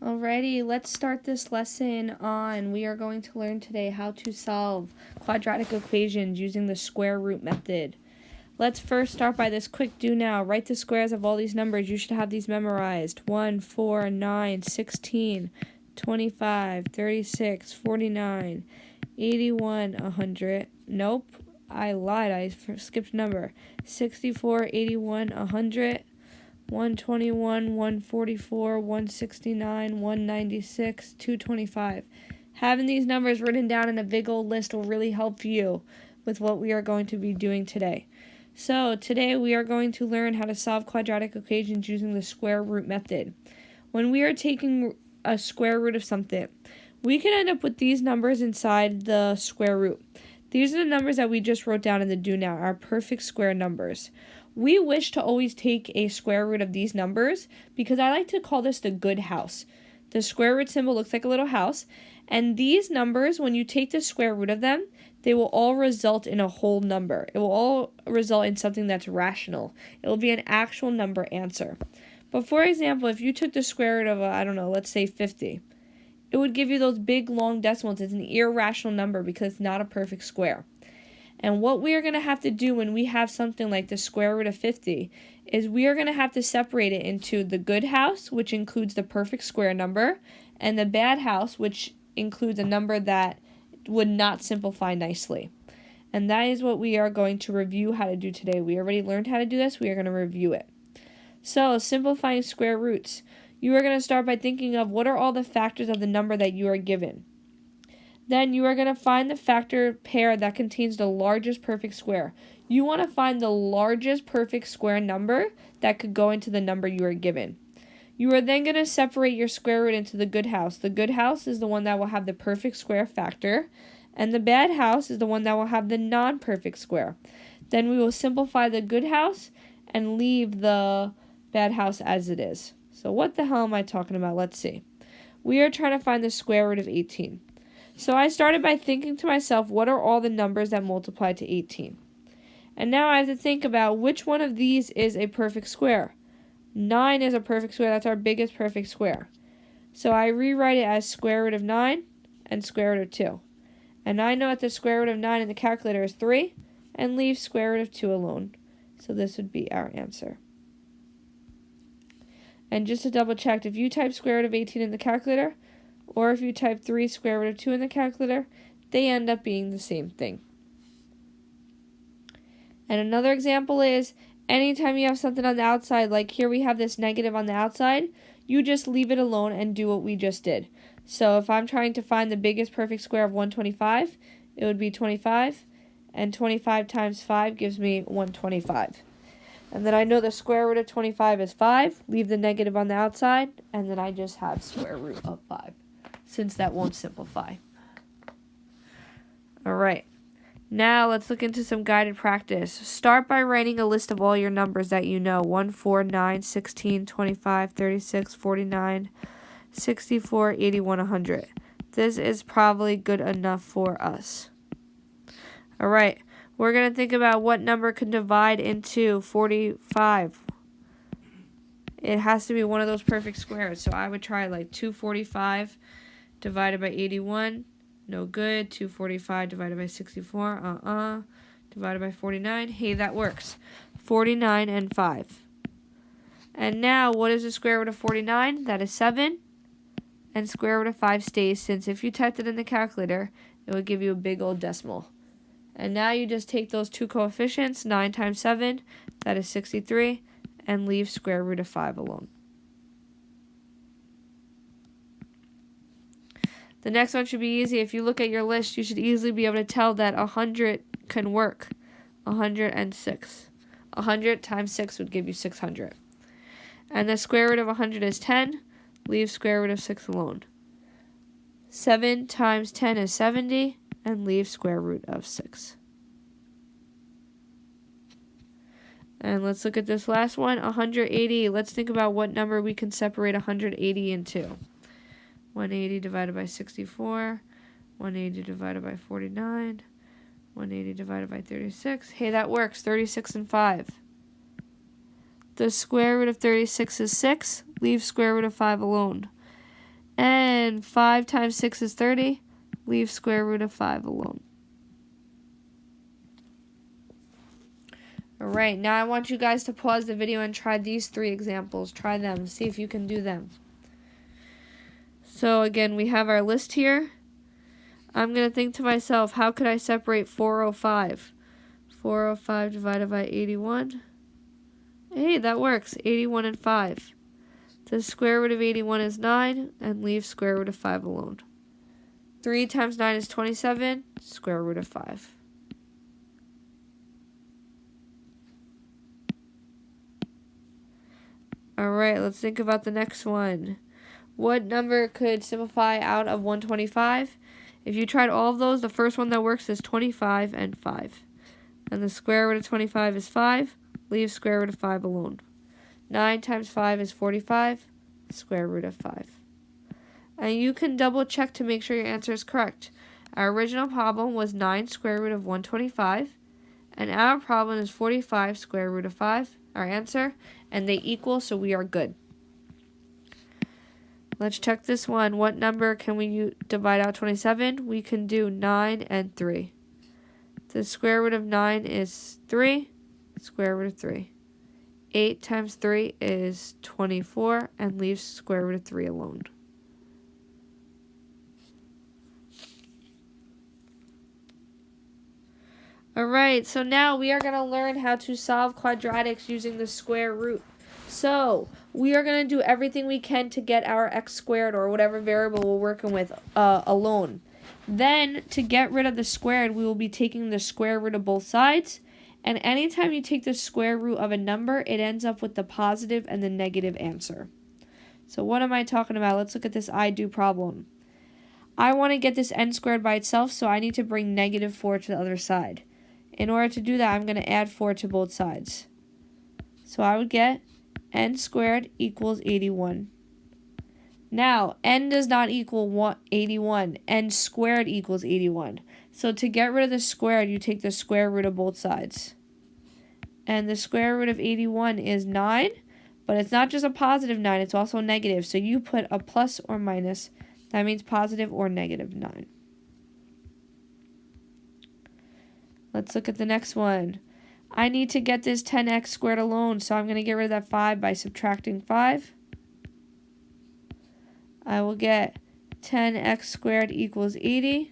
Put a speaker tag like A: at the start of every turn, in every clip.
A: Alrighty, let's start this lesson on. We are going to learn today how to solve quadratic equations using the square root method. Let's first start by this quick do now. Write the squares of all these numbers. You should have these memorized. 1, 4, 9, 16, 25, 36, 49, 81, 100. Nope, I lied. I skipped a number. 64, 81, 100. 121, 144, 169, 196, 225. Having these numbers written down in a big old list will really help you with what we are going to be doing today. So today we are going to learn how to solve quadratic equations using the square root method. When we are taking a square root of something, we can end up with these numbers inside the square root. These are the numbers that we just wrote down in the do now, our perfect square numbers. We wish to always take a square root of these numbers because I like to call this the good house. The square root symbol looks like a little house, and these numbers, when you take the square root of them, they will all result in a whole number. It will all result in something that's rational. It will be an actual number answer. But for example, if you took the square root of, let's say 50, it would give you those big long decimals. It's an irrational number because it's not a perfect square. And what we are going to have to do when we have something like the square root of 50 is we are going to have to separate it into the good house, which includes the perfect square number, and the bad house, which includes a number that would not simplify nicely. And that is what we are going to review how to do today. We already learned how to do this. We are going to review it. So, simplifying square roots. You are going to start by thinking of what are all the factors of the number that you are given. Then you are going to find the factor pair that contains the largest perfect square. You want to find the largest perfect square number that could go into the number you are given. You are then going to separate your square root into the good house. The good house is the one that will have the perfect square factor, and the bad house is the one that will have the non-perfect square. Then we will simplify the good house and leave the bad house as it is. So what the hell am I talking about? Let's see. We are trying to find the square root of 18. So I started by thinking to myself, what are all the numbers that multiply to 18? And now I have to think about which one of these is a perfect square. 9 is a perfect square. That's our biggest perfect square. So I rewrite it as square root of 9 and square root of 2. And I know that the square root of 9 in the calculator is 3, and leave square root of 2 alone. So this would be our answer. And just to double check, if you type square root of 18 in the calculator, or if you type 3 square root of 2 in the calculator, they end up being the same thing. And another example is, anytime you have something on the outside, like here we have this negative on the outside, you just leave it alone and do what we just did. So if I'm trying to find the biggest perfect square of 125, it would be 25, and 25 times 5 gives me 125. And then I know the square root of 25 is 5, leave the negative on the outside, and then I just have square root of 5. Since that won't simplify. Alright, now let's look into some guided practice. Start by writing a list of all your numbers that you know. 1, 4, 9, 16, 25, 36, 49, 64, 81, 100. This is probably good enough for us. Alright, we're going to think about what number can divide into 45. It has to be one of those perfect squares. So I would try like 245 divided by 81, no good. 245 divided by 64, divided by 49, hey, that works. 49 and 5. And now, what is the square root of 49? That is 7. And square root of 5 stays, since if you typed it in the calculator, it would give you a big old decimal. And now you just take those two coefficients, 9 times 7, that is 63, and leave square root of 5 alone. The next one should be easy. If you look at your list, you should easily be able to tell that 100 can work. 106. 100 times 6 would give you 600. And the square root of 100 is 10. Leave square root of 6 alone. 7 times 10 is 70. And leave square root of 6. And let's look at this last one. 180. Let's think about what number we can separate 180 into. 180 divided by 64, 180 divided by 49, 180 divided by 36. Hey, that works. 36 and 5. The square root of 36 is 6. Leave square root of 5 alone. And 5 times 6 is 30. Leave square root of 5 alone. Alright, now I want you guys to pause the video and try these 3 examples. Try them. See if you can do them. So again, we have our list here. I'm going to think to myself, how could I separate 405? 405 divided by 81. Hey, that works. 81 and 5. The square root of 81 is 9, and leave square root of 5 alone. 3 times 9 is 27, square root of 5. Alright, let's think about the next one. What number could simplify out of 125? If you tried all of those, the first one that works is 25 and 5. And the square root of 25 is 5. Leave square root of 5 alone. 9 times 5 is 45. Square root of 5. And you can double check to make sure your answer is correct. Our original problem was 9 square root of 125. And our problem is 45 square root of 5. Our answer. And they equal, so we are good. Let's check this one. What number can we divide out 27? We can do 9 and 3. The square root of 9 is 3. Square root of 3. 8 times 3 is 24, and leave square root of 3 alone. Alright, so now we are going to learn how to solve quadratics using the square root. So, we are going to do everything we can to get our x squared, or whatever variable we're working with, alone. Then, to get rid of the squared, we will be taking the square root of both sides. And anytime you take the square root of a number, it ends up with the positive and the negative answer. So what am I talking about? Let's look at this I do problem. I want to get this n squared by itself, so I need to bring negative 4 to the other side. In order to do that, I'm going to add 4 to both sides. So I would get n squared equals 81. Now, n does not equal 81. N squared equals 81. So to get rid of the squared, you take the square root of both sides. And the square root of 81 is 9. But it's not just a positive 9, it's also negative. So you put a plus or minus. That means positive or negative 9. Let's look at the next one. I need to get this 10x squared alone, so I'm going to get rid of that 5 by subtracting 5. I will get 10x squared equals 80.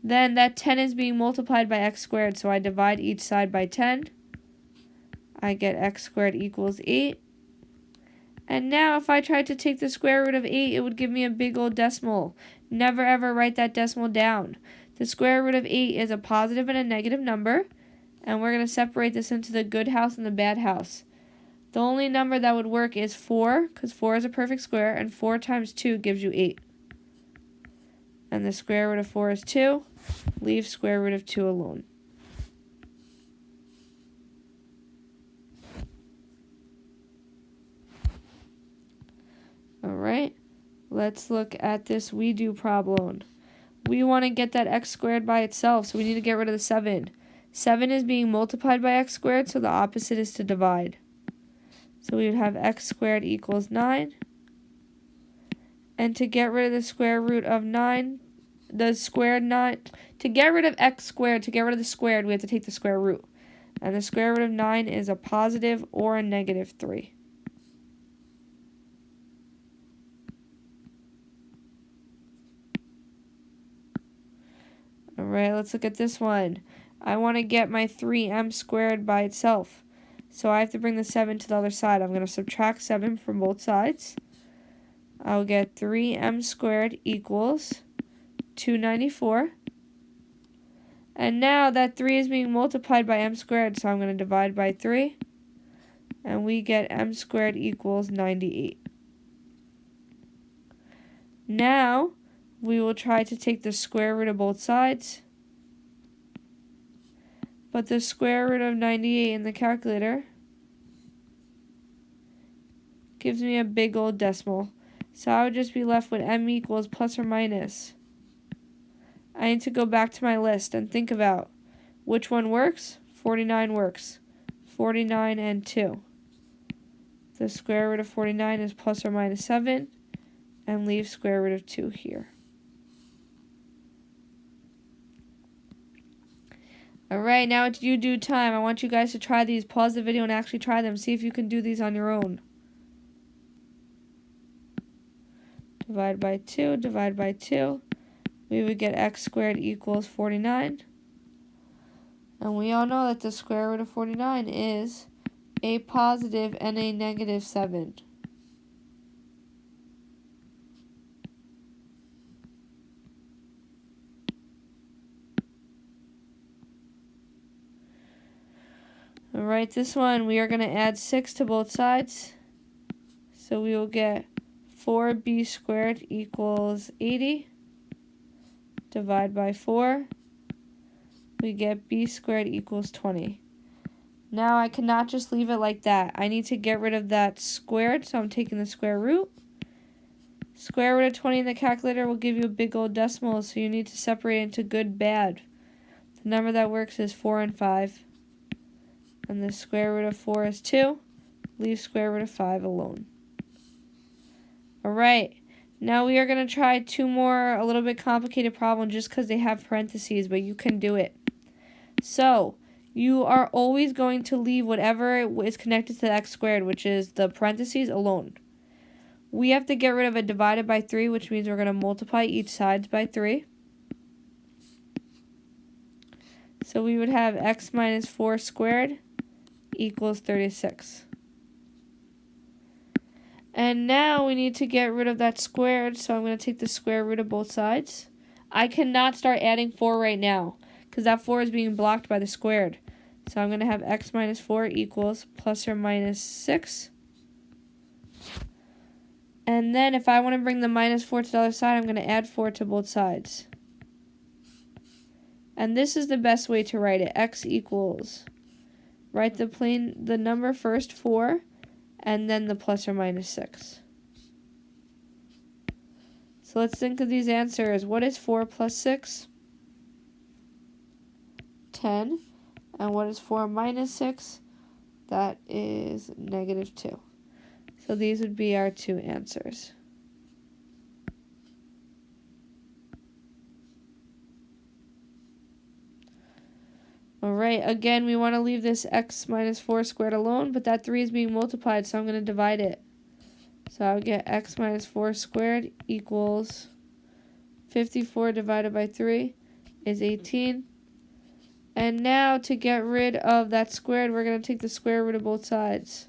A: Then that 10 is being multiplied by x squared, so I divide each side by 10. I get x squared equals 8. And now if I tried to take the square root of 8, it would give me a big old decimal. Never ever write that decimal down. The square root of 8 is a positive and a negative number, and we're going to separate this into the good house and the bad house. The only number that would work is 4, because 4 is a perfect square, and 4 times 2 gives you 8. And the square root of 4 is 2. Leave square root of 2 alone. Alright, let's look at this we do problem. We want to get that x squared by itself, so we need to get rid of the 7. 7 is being multiplied by x squared, so the opposite is to divide. So we would have x squared equals 9. And to get rid of the square root of 9, the squared 9, to get rid of x squared, to get rid of the squared, we have to take the square root. And the square root of 9 is a positive or a negative 3. Alright, let's look at this one. I want to get my 3m squared by itself. So I have to bring the 7 to the other side. I'm going to subtract 7 from both sides. I'll get 3m squared equals 294. And now that 3 is being multiplied by m squared, so I'm going to divide by 3. And we get m squared equals 98. Now, we will try to take the square root of both sides. But the square root of 98 in the calculator gives me a big old decimal. So I would just be left with m equals plus or minus. I need to go back to my list and think about which one works. 49 works. 49 and 2. The square root of 49 is plus or minus 7. and leave square root of 2 here. Alright, now it's you do time. I want you guys to try these. Pause the video and actually try them. See if you can do these on your own. Divide by 2, divide by 2. We would get x squared equals 49. And we all know that the square root of 49 is a positive and a negative 7. Alright, this one we are going to add 6 to both sides. So we will get 4b squared equals 80. Divide by 4. We get b squared equals 20. Now I cannot just leave it like that. I need to get rid of that squared, so I'm taking the square root. Square root of 20 in the calculator will give you a big old decimal, so you need to separate it into good, bad. The number that works is 4 and 5. And the square root of 4 is 2. Leave square root of 5 alone. Alright, now we are going to try 2 more a little bit complicated problems just because they have parentheses, but you can do it. So, you are always going to leave whatever is connected to the x squared, which is the parentheses, alone. We have to get rid of a divided by 3, which means we're going to multiply each side by 3. So we would have x minus 4 squared equals 36. And now we need to get rid of that squared, so I'm going to take the square root of both sides. I cannot start adding 4 right now, because that 4 is being blocked by the squared. So I'm going to have x minus 4 equals plus or minus 6. And then if I want to bring the minus 4 to the other side, I'm going to add 4 to both sides. And this is the best way to write it. X equals, write the number first, 4, and then the plus or minus 6. So let's think of these answers. What is 4 plus 6? 10. And what is 4 minus 6? That is negative 2. So these would be our 2 answers. Alright, again, we want to leave this x minus 4 squared alone, but that 3 is being multiplied, so I'm going to divide it. So I would get x minus 4 squared equals 54 divided by 3 is 18. And now to get rid of that squared, we're going to take the square root of both sides.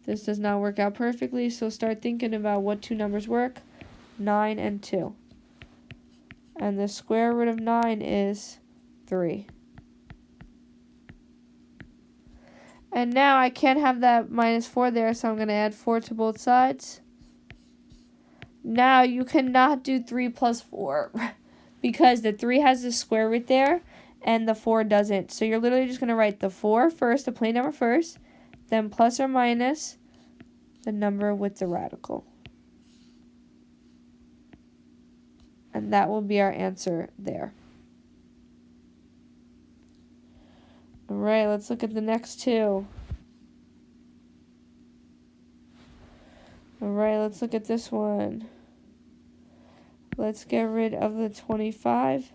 A: This does not work out perfectly, so start thinking about what 2 numbers work. 9 and 2. And the square root of 9 is 3. And now I can't have that minus 4 there, so I'm going to add 4 to both sides. Now you cannot do 3 plus 4 because the 3 has the square root there and the 4 doesn't. So you're literally just going to write the 4 first, the plain number first, then plus or minus the number with the radical. And that will be our answer there. Alright, let's look at the next 2. Alright, let's look at this one. Let's get rid of the 25.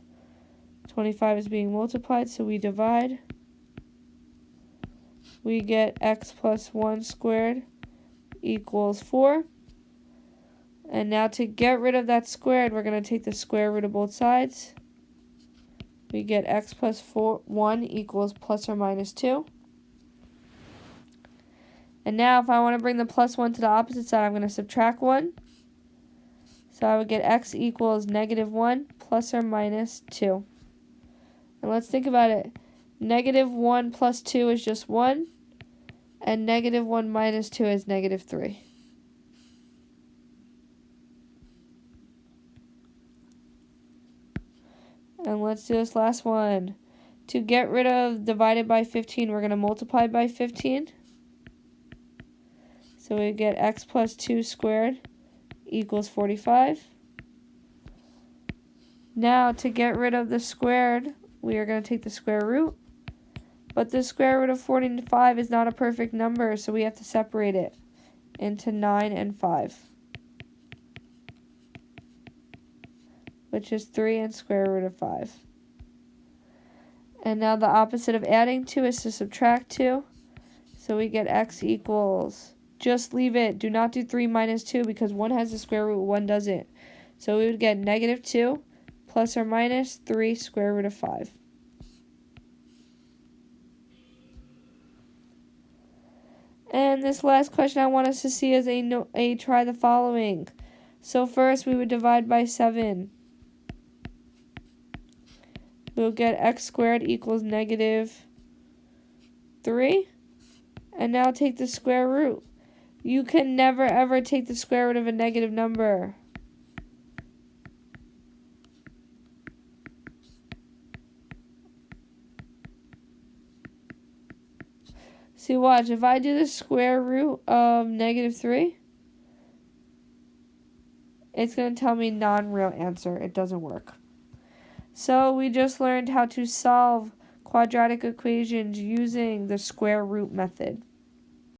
A: 25 is being multiplied, so we divide. We get x plus 1 squared equals 4. And now to get rid of that squared, we're going to take the square root of both sides. We get x plus 1 equals plus or minus 2. And now if I want to bring the plus 1 to the opposite side, I'm going to subtract 1. So I would get x equals negative 1 plus or minus 2. And let's think about it. Negative 1 plus 2 is just 1. And negative 1 minus 2 is negative 3. And let's do this last one. To get rid of divided by 15, we're going to multiply by 15. So we get x plus 2 squared equals 45. Now to get rid of the squared, we are going to take the square root. But the square root of 45 is not a perfect number, so we have to separate it. into 9 and 5, which is 3 and square root of 5. And now the opposite of adding 2 is to subtract 2. So we get x equals, just leave it. Do not do 3 minus 2 because 1 has the square root, 1 doesn't. So we would get negative 2 plus or minus 3 square root of 5. And this last question I want us to see is a try the following. So first we would divide by 7. We'll get x squared equals negative 3. And now take the square root. You can never ever take the square root of a negative number. See, watch. If I do the square root of negative 3, it's going to tell me non-real answer. It doesn't work. So we just learned how to solve quadratic equations using the square root method.